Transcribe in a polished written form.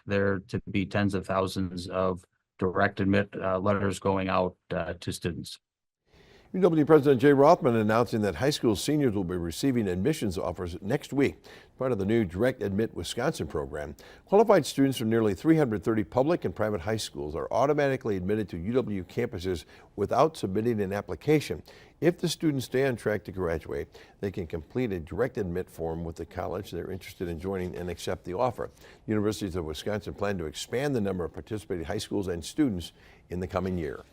there to be tens of thousands of direct admit letters going out to students. UW President Jay Rothman announcing that high school seniors will be receiving admissions offers next week, part of the new Direct Admit Wisconsin program. Qualified students from nearly 330 public and private high schools are automatically admitted to UW campuses without submitting an application. If the students stay on track to graduate, they can complete a direct admit form with the college they're interested in joining and accept the offer. Universities of Wisconsin plan to expand the number of participating high schools and students in the coming year.